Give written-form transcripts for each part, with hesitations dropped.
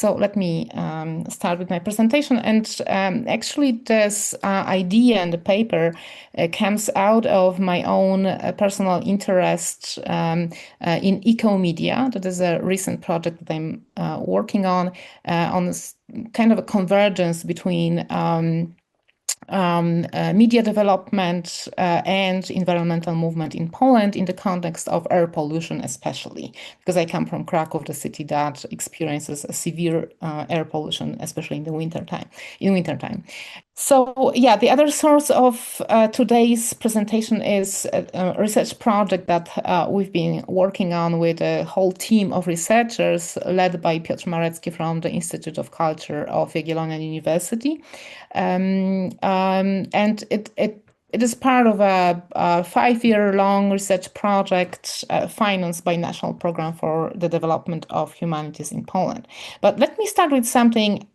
So let me start with my presentation. And actually, this idea and the paper comes out of my own personal interest in eco-media. That is a recent project that I'm working on this kind of a convergence between media development and environmental movement in Poland in the context of air pollution, especially because I come from Krakow, the city that experiences a severe air pollution, especially in the wintertime. So yeah, the other source of today's presentation is a research project that we've been working on with a whole team of researchers led by Piotr Marecki from the Institute of Culture of Jagiellonian University. And it is part of a 5-year-long research project financed by National Program for the Development of Humanities in Poland. But let me start with something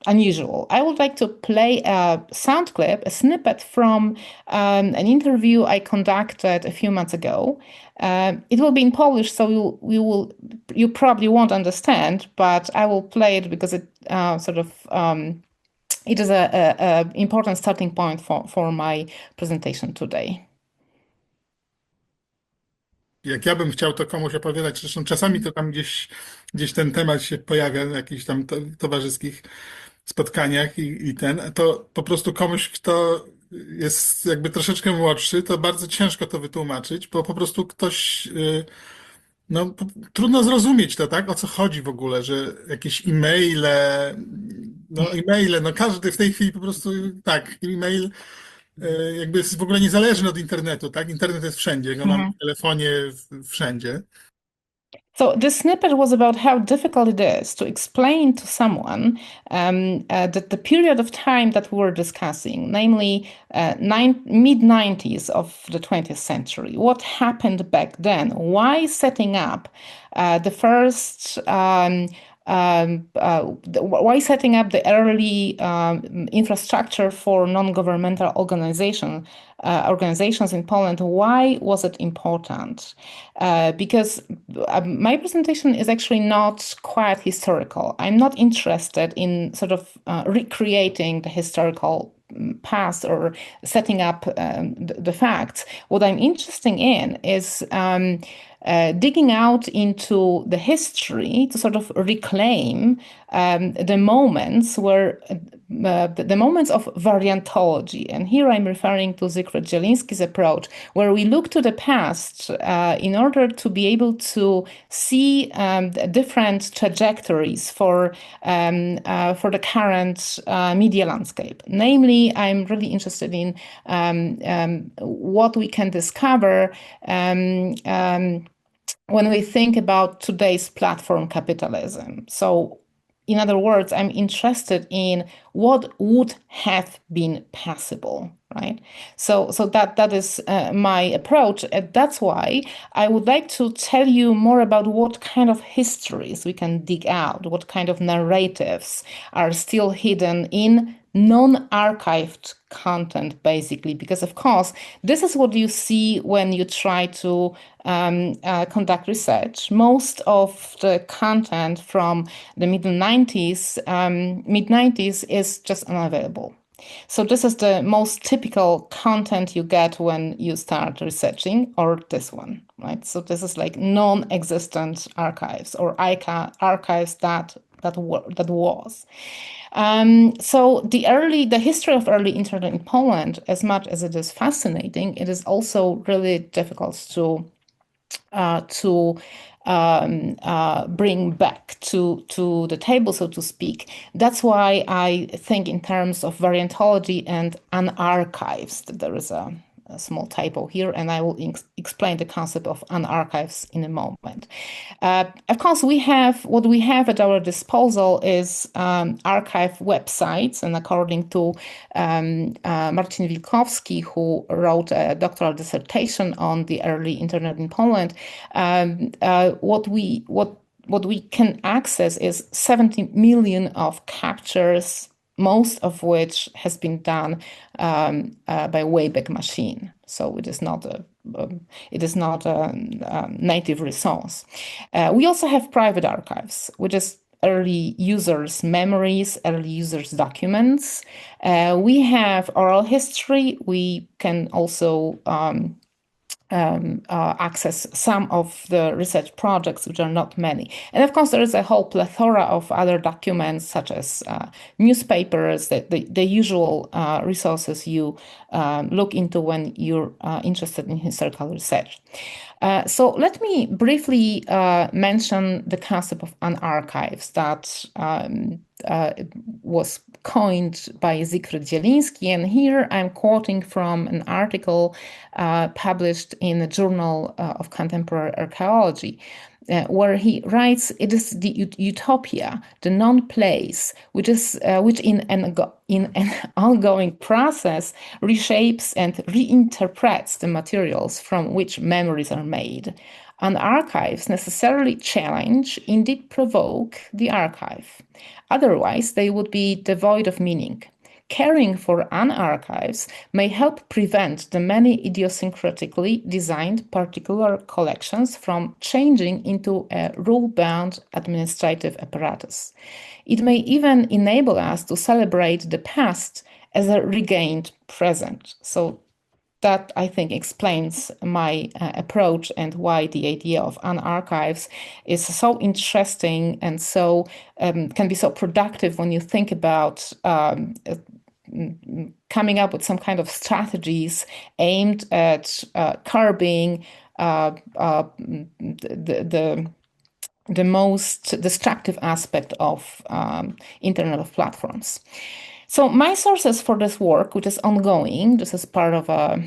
unusual. I would like to play a sound clip, a snippet from an interview I conducted a few months ago. It will be in Polish, so you probably won't understand, but I will play it because it it is a important starting point for my presentation today. Jak ja bym chciał to komuś opowiadać, zresztą czasami to tam gdzieś ten temat się pojawia w jakichś tam towarzyskich spotkaniach to po prostu komuś, kto jest jakby troszeczkę młodszy, to bardzo ciężko to wytłumaczyć, bo po prostu ktoś, no trudno zrozumieć to, tak? O co chodzi w ogóle, że jakieś e-maile, no każdy w tej chwili po prostu, tak, e-mail jakby jest w ogóle niezależny od internetu, tak? Internet jest wszędzie, go mamy w telefonie, wszędzie. So this snippet was about how difficult it is to explain to someone that the period of time that we were discussing, namely mid-90s of the 20th century, what happened back then, why setting up the first why setting up the early infrastructure for non-governmental organizations in Poland? Why was it important? Because my presentation is actually not quite historical. I'm not interested in sort of recreating the historical past or setting up the facts. What I'm interested in is digging out into the history to sort of reclaim the moments where the moments of variantology. And here I'm referring to Zygmunt Zieliński's approach, where we look to the past in order to be able to see different trajectories for the current media landscape. Namely, I'm really interested in what we can discover when we think about today's platform capitalism. So, in other words, I'm interested in what would have been possible, right? So that is my approach. And that's why I would like to tell you more about what kind of histories we can dig out, what kind of narratives are still hidden in non-archived content, basically, because of course, this is what you see when you try to conduct research. Most of the content from the mid-90s is just unavailable. So this is the most typical content you get when you start researching, or this one, right? So this is like non-existent archives or archives that was. So the history of early internet in Poland, as much as it is fascinating, it is also really difficult to bring back to the table, so to speak. That's why I think in terms of variantology and unarchived. There is a small typo here, and I will explain the concept of unarchives in a moment. Of course, what we have at our disposal is archive websites, and according to Marcin Wilkowski, who wrote a doctoral dissertation on the early internet in Poland, what we can access is 70 million of captures, most of which has been done by Wayback Machine. So it is not a native resource. We also have private archives, which is early users' memories, early users' documents. We have oral history. We can also access some of the research projects, which are not many. And of course, there is a whole plethora of other documents, such as newspapers, the usual resources you look into when you're interested in historical research. So let me briefly mention the concept of an archives that was coined by Zygmunt Zieliński. And here I'm quoting from an article published in the Journal of Contemporary Archaeology, where he writes, "It is the utopia, the non-place, which in an ongoing process reshapes and reinterprets the materials from which memories are made. And archives necessarily challenge, indeed provoke, the archive. Otherwise, they would be devoid of meaning. Caring for an archives may help prevent the many idiosyncratically designed particular collections from changing into a rule-bound administrative apparatus. It may even enable us to celebrate the past as a regained present." So that, I think, explains my approach and why the idea of an archives is so interesting and so can be so productive when you think about coming up with some kind of strategies aimed at curbing the most destructive aspect of Internet of Platforms. So my sources for this work, which is ongoing, this is part of a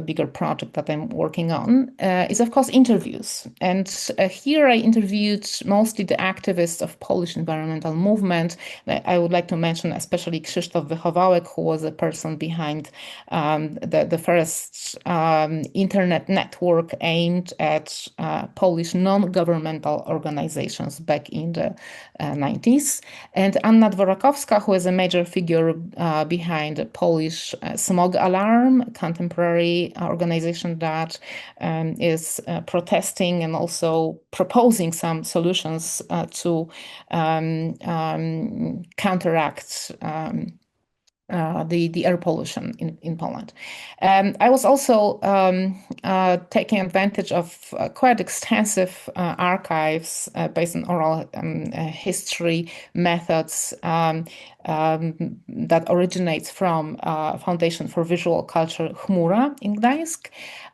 bigger project that I'm working on, is of course interviews. And here I interviewed mostly the activists of Polish environmental movement. I would like to mention especially Krzysztof Wychowałek, who was the person behind the first internet network aimed at Polish non-governmental organizations back in the 90s. And Anna Dworakowska, who is a major figure behind the Polish Smog Alarm, a contemporary organization that is protesting and also proposing some solutions to counteract the air pollution in Poland. I was also taking advantage of quite extensive archives based on oral history methods that originates from Foundation for Visual Culture Chmura in Gdańsk.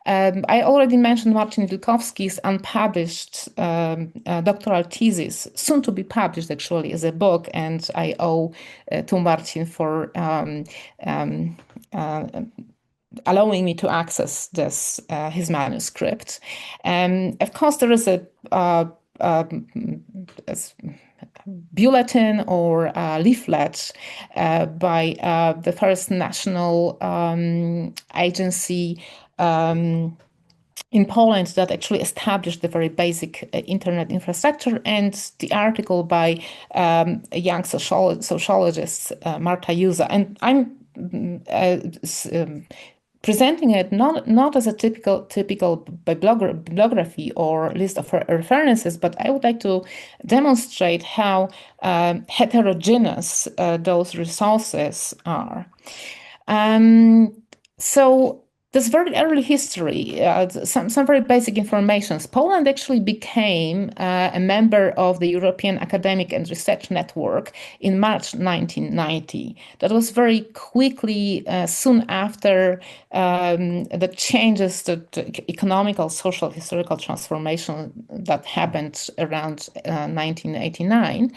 I already mentioned Marcin Wilkowski's unpublished doctoral thesis, soon to be published actually as a book, and I owe to Marcin for allowing me to access this his manuscript. Of course, there is a bulletin or leaflet by the first national agency in Poland that actually established the very basic internet infrastructure, and the article by a young sociologist, Marta Józsa. And I'm presenting it not as a typical bibliography or list of references, but I would like to demonstrate how heterogeneous those resources are. So this very early history, some very basic information. Poland actually became a member of the European Academic and Research Network in March 1990. That was very quickly, soon after the changes, the economical, social, historical transformation that happened around 1989.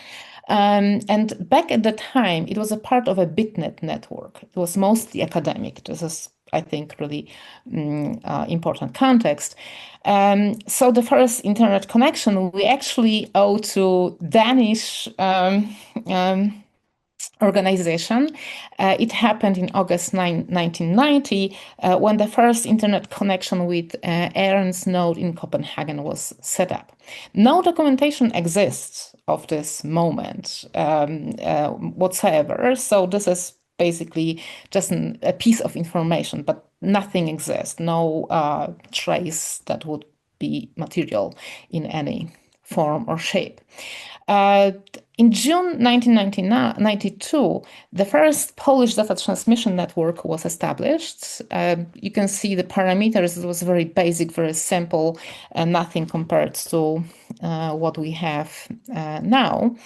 And back at the time, it was a part of a BitNet network. It was mostly academic. This is, I think, really important context. So the first internet connection we actually owe to Danish organization. It happened in August 1990 when the first internet connection with Ernst node in Copenhagen was set up. No documentation exists of this moment whatsoever. So this is basically just a piece of information, but nothing exists, no trace that would be material in any form or shape. Uh, in June 1992, the first Polish data transmission network was established. You can see the parameters. It was very basic, very simple, and nothing compared to what we have now.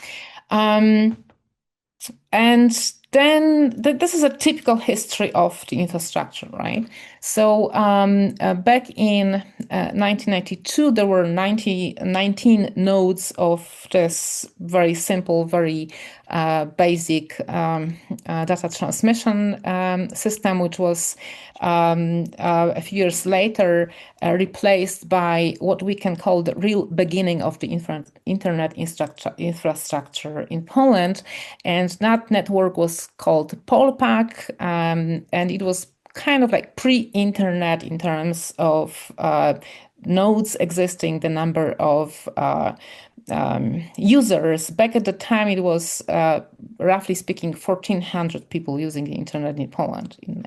And then this is a typical history of the infrastructure, right? So back in 1992, there were 19 nodes of this very simple, very basic data transmission system, which was a few years later replaced by what we can call the real beginning of the internet infrastructure in Poland. And that network was called Polpak, and it was kind of like pre-internet in terms of nodes existing, the number of users. Back at the time, it was roughly speaking 1,400 people using the internet in Poland in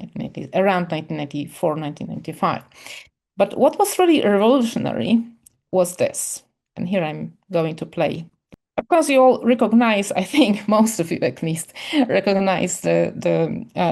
around 1994, 1995. But what was really revolutionary was this. And here I'm going to play. Of course, you all recognize, I think most of you at least, recognize the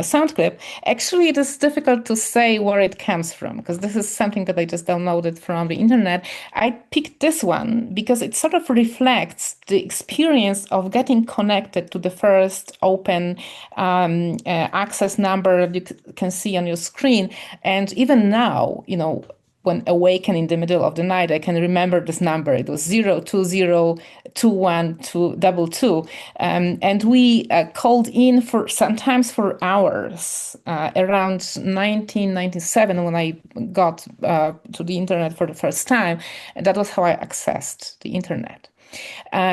sound clip. Actually, it is difficult to say where it comes from because this is something that I just downloaded from the internet. I picked this one because it sort of reflects the experience of getting connected to the first open access number that you can see on your screen. And even now, you know, when awakened in the middle of the night, I can remember this number. It was 020212222. And we called in for sometimes for hours. Around 1997, when I got to the internet for the first time, that was how I accessed the internet.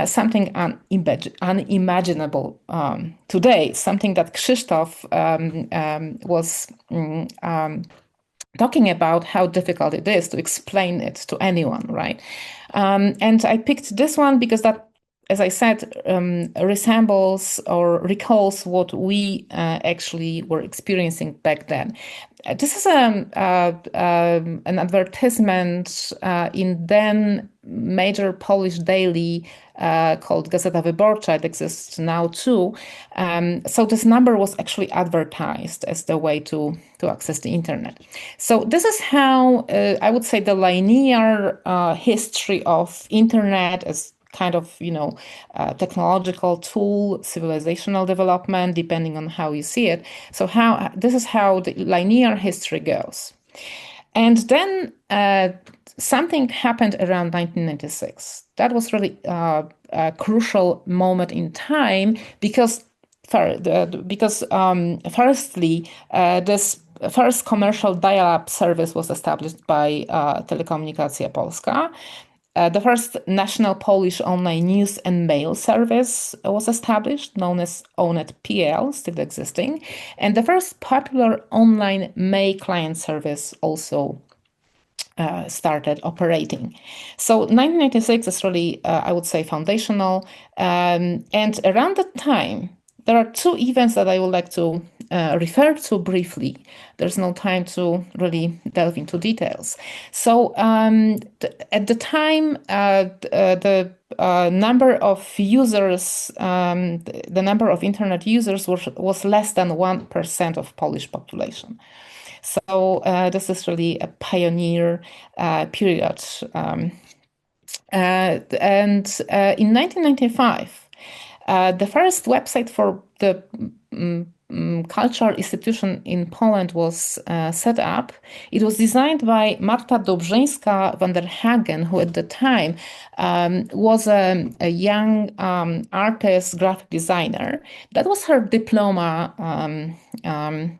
Something unimaginable today, something that Krzysztof was talking about how difficult it is to explain it to anyone, right? And I picked this one because that, as I said, resembles or recalls what we actually were experiencing back then. This is an advertisement in then major Polish daily called Gazeta Wyborcza. It exists now too. So this number was actually advertised as the way to access the internet. So this is how I would say the linear history of internet as kind of, you know, technological tool, civilizational development, depending on how you see it. So this is how the linear history goes. And then something happened around 1996. That was really a crucial moment in time because firstly, this first commercial dial-up service was established by Telekomunikacja Polska. The first national Polish online news and mail service was established, known as Onet.pl, still existing. And the first popular online mail client service also started operating. So 1996 is really, I would say, foundational. And around that time, there are two events that I would like to refer to briefly. There's no time to really delve into details. So at the time, the number of users, the number of internet users was less than 1% of Polish population. So this is really a pioneer period. And in 1995, the first website for the cultural institution in Poland was set up. It was designed by Marta Dobrzyńska van der Hagen, who at the time was a young artist, graphic designer. That was her diploma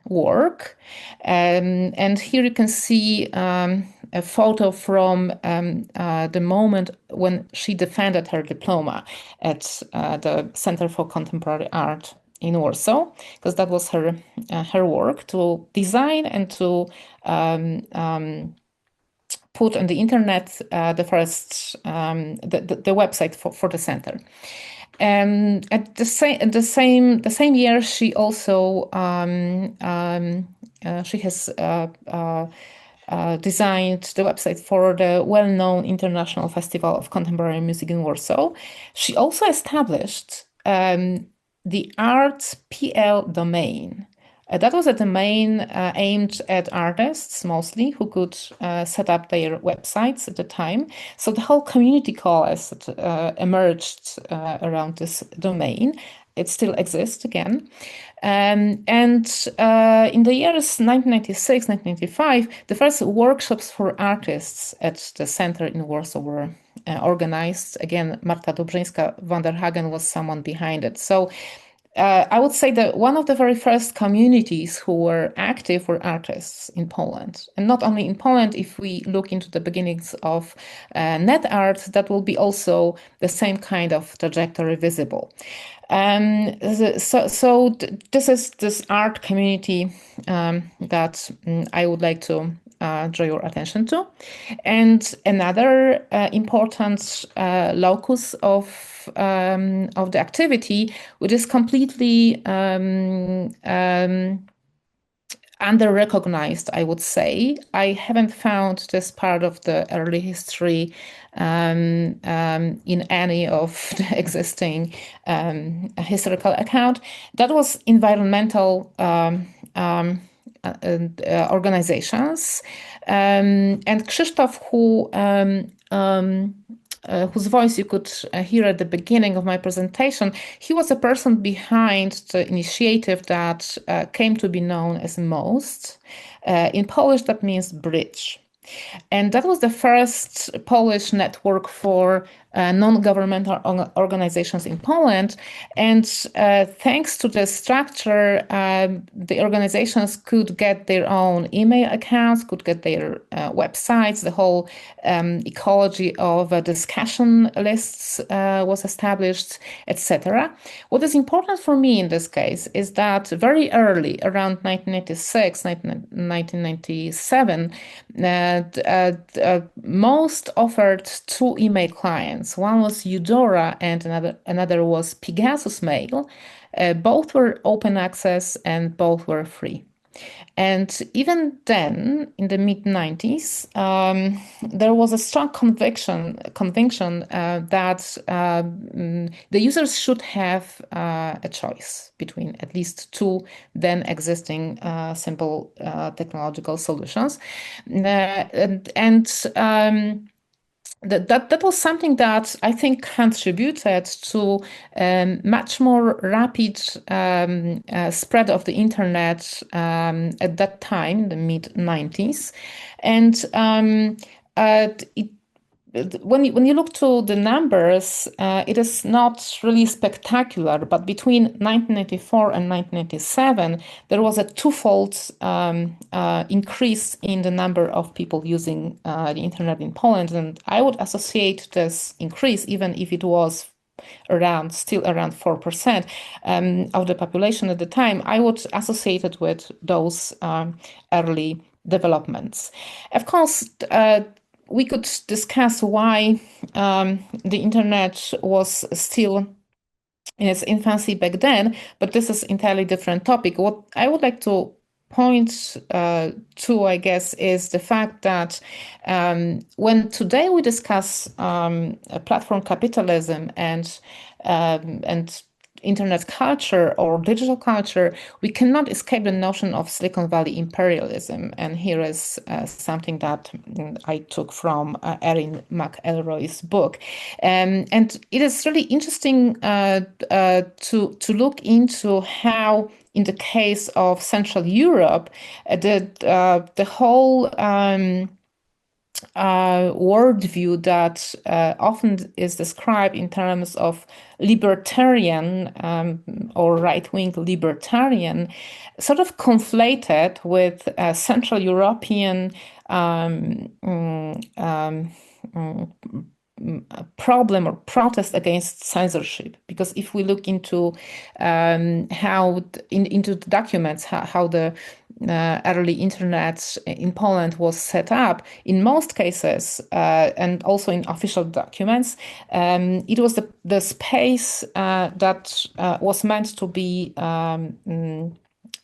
work. And here you can see a photo from the moment when she defended her diploma at the Center for Contemporary Art in Warsaw, because that was her work to design and to put on the internet the first the website for the center. At the same year, she also she has designed the website for the well-known International Festival of Contemporary Music in Warsaw. She also established the Arts PL domain. That was a domain aimed at artists mostly who could set up their websites at the time. So the whole community coalesced, emerged around this domain. It still exists again. And in the years 1996, 1995, the first workshops for artists at the center in Warsaw were organized. Again, Marta Dobrzyńska-Vanderhagen was someone behind it. So I would say that one of the very first communities who were active were artists in Poland. And not only in Poland, if we look into the beginnings of net art, that will be also the same kind of trajectory visible. So this is this art community that I would like to draw your attention to. And another important locus of the activity, which is completely under-recognized, I would say. I haven't found this part of the early history in any of the existing historical account. That was environmental organizations. And Krzysztof, whose voice you could hear at the beginning of my presentation, he was a person behind the initiative that came to be known as MOST. In Polish, that means bridge. And that was the first Polish network for non-governmental organizations in Poland. And thanks to the structure, the organizations could get their own email accounts, could get their websites. The whole ecology of discussion lists was established, etc. What is important for me in this case is that very early, around 1996, 1997, MOST offered two email clients. One was Eudora and another was Pegasus Mail. Both were open access and both were free. And even then, in the mid-90s, there was a strong conviction that the users should have a choice between at least two then existing simple technological solutions. That was something that I think contributed to much more rapid spread of the internet at that time, the mid-90s. And when you look to the numbers, it is not really spectacular, but between 1994 and 1997, there was a twofold increase in the number of people using the internet in Poland. And I would associate this increase, even if it was still around 4% of the population at the time, I would associate it with those early developments. Of course, we could discuss why the internet was still in its infancy back then, but this is entirely different topic. What I would like to point to, I guess, is the fact that when today we discuss platform capitalism and internet culture or digital culture, we cannot escape the notion of Silicon Valley imperialism. And here is something that I took from Erin McElroy's book. And it is really interesting to look into how, in the case of Central Europe, the whole worldview that often is described in terms of libertarian or right-wing libertarian, sort of conflated with Central European problem or protest against censorship. Because if we look into into the documents, how the early internet in Poland was set up, in most cases, and also in official documents, it was the space that was meant to be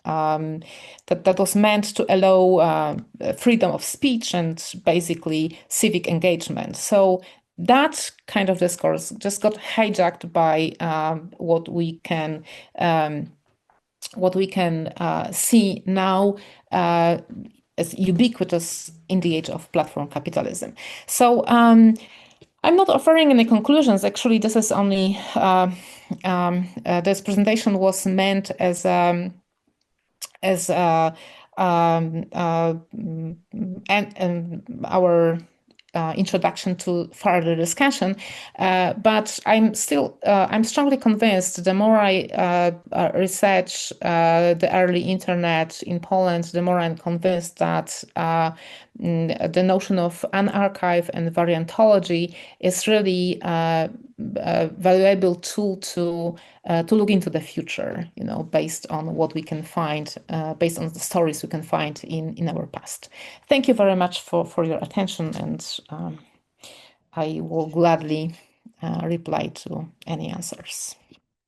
that was meant to allow freedom of speech and basically civic engagement. So that kind of discourse just got hijacked by what we can see now as ubiquitous in the age of platform capitalism. So I'm not offering any conclusions. Actually, this is only this presentation was meant as and our introduction to further discussion. But I'm strongly convinced the more I research the early internet in Poland, the more I'm convinced that the notion of unarchive and variantology is really a valuable tool to look into the future, based on what we can find, based on the stories we can find in our past. Thank you very much for your attention, and I will gladly reply to any answers.